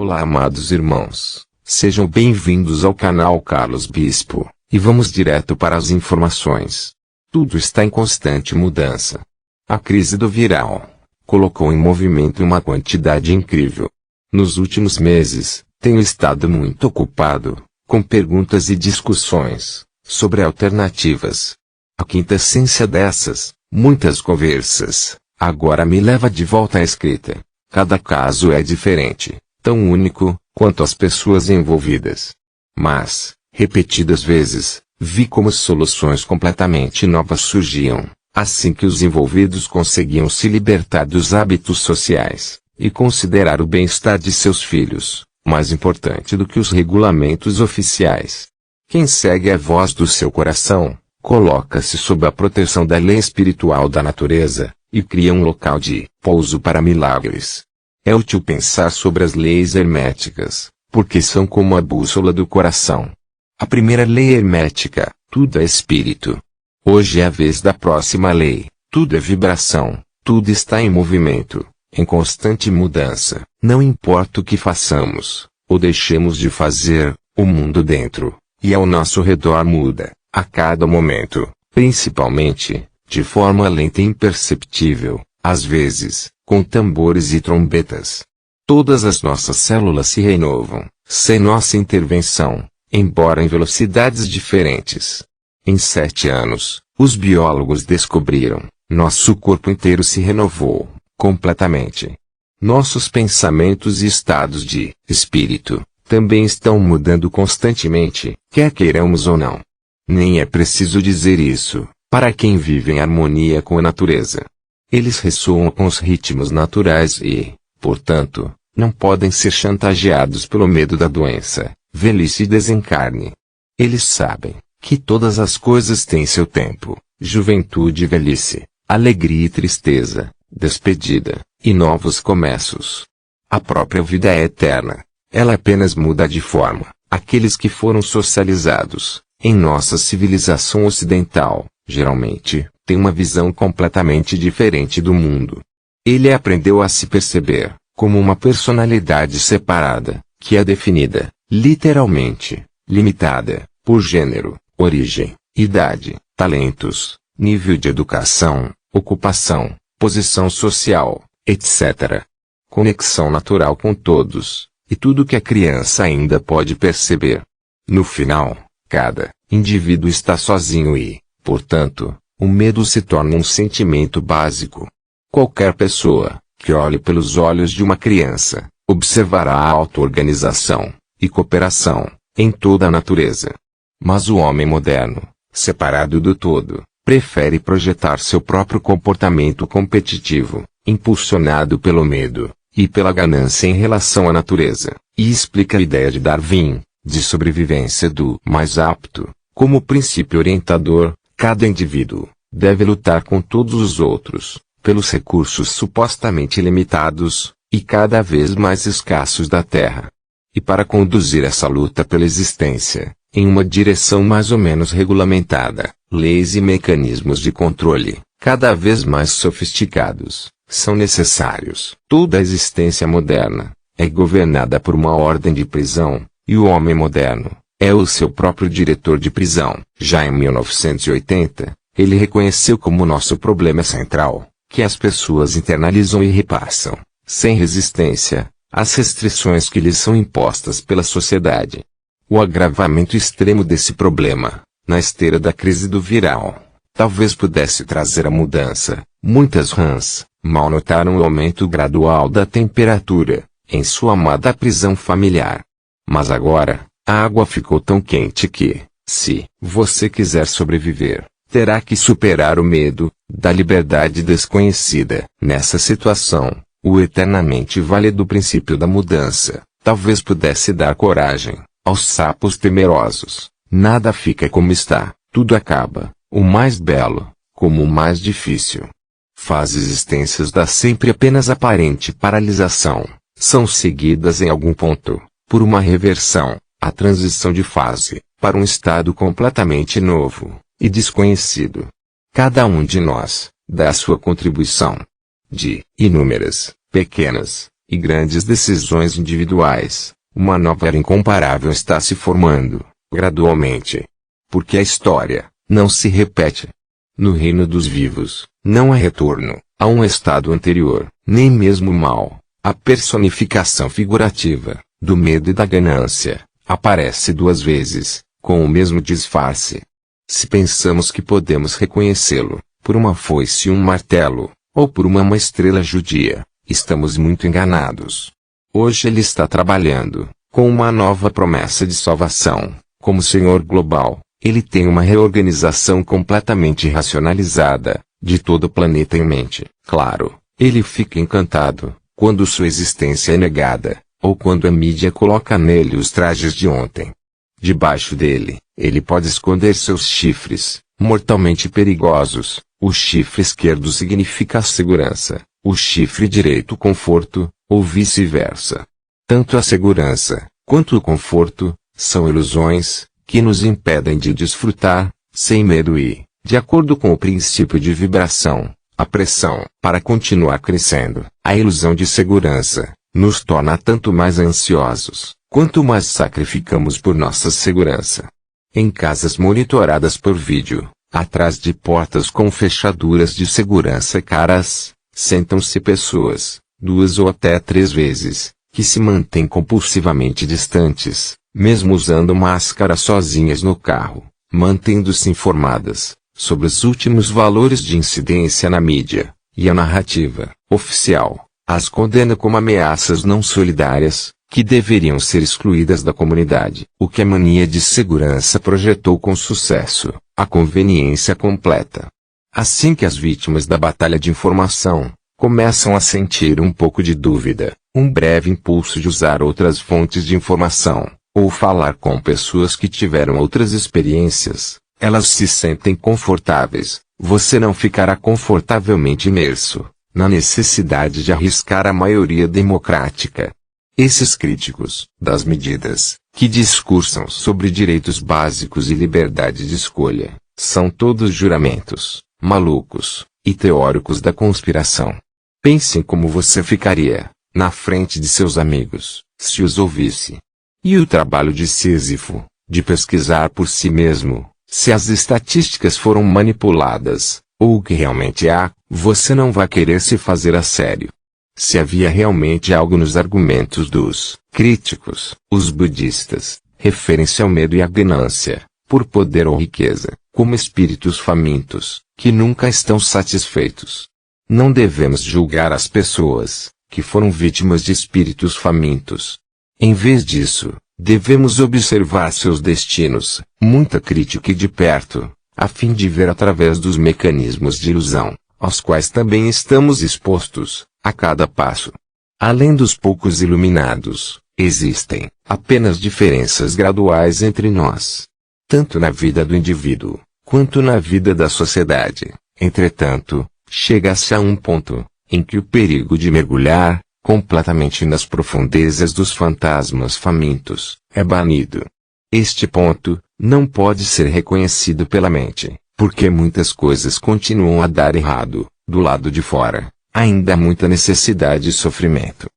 Olá, amados irmãos, sejam bem-vindos ao canal Carlos Bispo, e vamos direto para as informações. Tudo está em constante mudança. A crise do viral colocou em movimento uma quantidade incrível. Nos últimos meses, tenho estado muito ocupado com perguntas e discussões sobre alternativas. A quintessência dessas, muitas conversas, agora me leva de volta à escrita. Cada caso é diferente, tão único quanto as pessoas envolvidas. Mas, repetidas vezes, vi como soluções completamente novas surgiam, assim que os envolvidos conseguiam se libertar dos hábitos sociais e considerar o bem-estar de seus filhos mais importante do que os regulamentos oficiais. Quem segue a voz do seu coração, coloca-se sob a proteção da lei espiritual da natureza, e cria um local de pouso para milagres. É útil pensar sobre as leis herméticas, porque são como a bússola do coração. A primeira lei hermética, tudo é espírito. Hoje é a vez da próxima lei, tudo é vibração, tudo está em movimento, em constante mudança. Não importa o que façamos, ou deixemos de fazer, o mundo dentro e ao nosso redor muda, a cada momento, principalmente, de forma lenta e imperceptível, às vezes, com tambores e trombetas. Todas as nossas células se renovam, sem nossa intervenção, embora em velocidades diferentes. Em 7 anos, os biólogos descobriram, nosso corpo inteiro se renovou, completamente. Nossos pensamentos e estados de espírito também estão mudando constantemente, quer queiramos ou não. Nem é preciso dizer isso, para quem vive em harmonia com a natureza. Eles ressoam com os ritmos naturais e, portanto, não podem ser chantageados pelo medo da doença, velhice e desencarne. Eles sabem que todas as coisas têm seu tempo, juventude e velhice, alegria e tristeza, despedida, e novos começos. A própria vida é eterna. Ela apenas muda de forma. Aqueles que foram socializados, em nossa civilização ocidental, geralmente, têm uma visão completamente diferente do mundo. Ele aprendeu a se perceber como uma personalidade separada, que é definida, literalmente, limitada, por gênero, origem, idade, talentos, nível de educação, ocupação, posição social, etc. Conexão natural com todos, e tudo que a criança ainda pode perceber. No final, cada indivíduo está sozinho e, portanto, o medo se torna um sentimento básico. Qualquer pessoa que olhe pelos olhos de uma criança, observará a auto-organização e cooperação em toda a natureza. Mas o homem moderno, separado do todo, prefere projetar seu próprio comportamento competitivo, impulsionado pelo medo e pela ganância em relação à natureza, e explica a ideia de Darwin, de sobrevivência do mais apto, como princípio orientador. Cada indivíduo deve lutar com todos os outros, pelos recursos supostamente limitados, e cada vez mais escassos da Terra. E para conduzir essa luta pela existência, em uma direção mais ou menos regulamentada, leis e mecanismos de controle, cada vez mais sofisticados, são necessários. Toda a existência moderna é governada por uma ordem de prisão, e o homem moderno é o seu próprio diretor de prisão. Já em 1980, ele reconheceu como nosso problema central, que as pessoas internalizam e repassam, sem resistência, as restrições que lhes são impostas pela sociedade. O agravamento extremo desse problema, na esteira da crise do viral, talvez pudesse trazer a mudança. Muitas rãs mal notaram o aumento gradual da temperatura em sua amada prisão familiar. Mas agora, a água ficou tão quente que, se você quiser sobreviver, terá que superar o medo da liberdade desconhecida. Nessa situação, o eternamente válido princípio da mudança talvez pudesse dar coragem aos sapos temerosos. Nada fica como está, tudo acaba, o mais belo, como o mais difícil. Fases extensas da sempre apenas aparente paralisação, são seguidas em algum ponto, por uma reversão, a transição de fase, para um estado completamente novo e desconhecido. Cada um de nós dá a sua contribuição. De inúmeras, pequenas e grandes decisões individuais, uma nova era incomparável está se formando, gradualmente. Porque a história não se repete. No reino dos vivos, não há retorno a um estado anterior, nem mesmo o mal. A personificação figurativa do medo e da ganância aparece duas vezes, com o mesmo disfarce. Se pensamos que podemos reconhecê-lo por uma foice e um martelo, ou por uma estrela judia, estamos muito enganados. Hoje ele está trabalhando com uma nova promessa de salvação. Como Senhor global, ele tem uma reorganização completamente racionalizada de todo o planeta em mente. Claro, ele fica encantado quando sua existência é negada, ou quando a mídia coloca nele os trajes de ontem. Debaixo dele, ele pode esconder seus chifres, mortalmente perigosos. O chifre esquerdo significa segurança, o chifre direito conforto, ou vice-versa. Tanto a segurança, quanto o conforto, são ilusões, que nos impedem de desfrutar, sem medo e, de acordo com o princípio de vibração, a pressão, para continuar crescendo. A ilusão de segurança, nos torna tanto mais ansiosos, quanto mais sacrificamos por nossa segurança. Em casas monitoradas por vídeo, atrás de portas com fechaduras de segurança caras, sentam-se pessoas, 2 ou até 3 vezes, que se mantêm compulsivamente distantes, mesmo usando máscara sozinhas no carro, mantendo-se informadas sobre os últimos valores de incidência na mídia, e a narrativa oficial as condena como ameaças não solidárias, que deveriam ser excluídas da comunidade. O que a mania de segurança projetou com sucesso, a conveniência completa. Assim que as vítimas da batalha de informação começam a sentir um pouco de dúvida, um breve impulso de usar outras fontes de informação, ou falar com pessoas que tiveram outras experiências, elas se sentem confortáveis. Você não ficará confortavelmente imerso na necessidade de arriscar a maioria democrática. Esses críticos das medidas que discursam sobre direitos básicos e liberdade de escolha são todos juramentos malucos e teóricos da conspiração. Pensem como você ficaria na frente de seus amigos se os ouvisse. E o trabalho de Sísifo, de pesquisar por si mesmo, se as estatísticas foram manipuladas, ou o que realmente há, você não vai querer se fazer a sério. Se havia realmente algo nos argumentos dos críticos, os budistas, referem-se ao medo e à ganância, por poder ou riqueza, como espíritos famintos, que nunca estão satisfeitos. Não devemos julgar as pessoas que foram vítimas de espíritos famintos. Em vez disso, devemos observar seus destinos, muita crítica e de perto, a fim de ver através dos mecanismos de ilusão, aos quais também estamos expostos, a cada passo. Além dos poucos iluminados, existem apenas diferenças graduais entre nós, tanto na vida do indivíduo, quanto na vida da sociedade. Entretanto, chega-se a um ponto em que o perigo de mergulhar completamente nas profundezas dos fantasmas famintos é banido. Este ponto não pode ser reconhecido pela mente, porque muitas coisas continuam a dar errado, do lado de fora. Ainda há muita necessidade e sofrimento.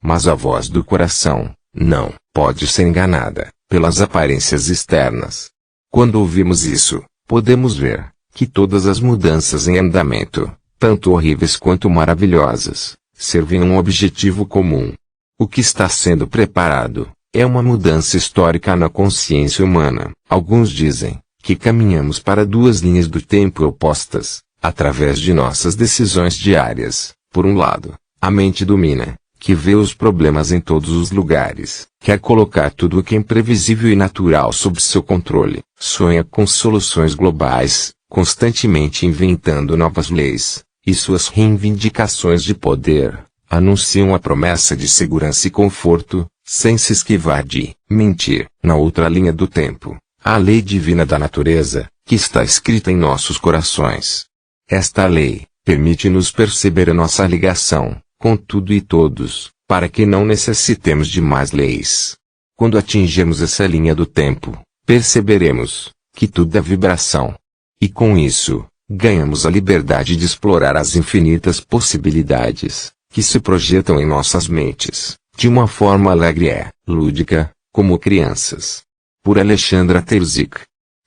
Mas a voz do coração não pode ser enganada pelas aparências externas. Quando ouvimos isso, podemos ver que todas as mudanças em andamento, tanto horríveis quanto maravilhosas, servem a um objetivo comum. O que está sendo preparado é uma mudança histórica na consciência humana. Alguns dizem que caminhamos para 2 linhas do tempo opostas, através de nossas decisões diárias. Por um lado, a mente domina, que vê os problemas em todos os lugares, quer colocar tudo o que é imprevisível e natural sob seu controle, sonha com soluções globais, constantemente inventando novas leis, e suas reivindicações de poder anunciam a promessa de segurança e conforto, sem se esquivar de mentir. Na outra linha do tempo, a lei divina da natureza, que está escrita em nossos corações. Esta lei permite-nos perceber a nossa ligação com tudo e todos, para que não necessitemos de mais leis. Quando atingirmos essa linha do tempo, perceberemos que tudo é vibração. E com isso, ganhamos a liberdade de explorar as infinitas possibilidades que se projetam em nossas mentes, de uma forma alegre e lúdica, como crianças. Por Alexandra Terzic.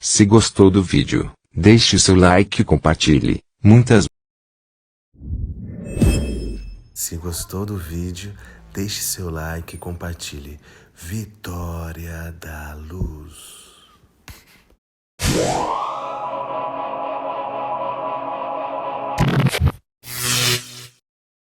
Se gostou do vídeo, deixe seu like e compartilhe. Se gostou do vídeo, deixe seu like e compartilhe. Vitória da Luz.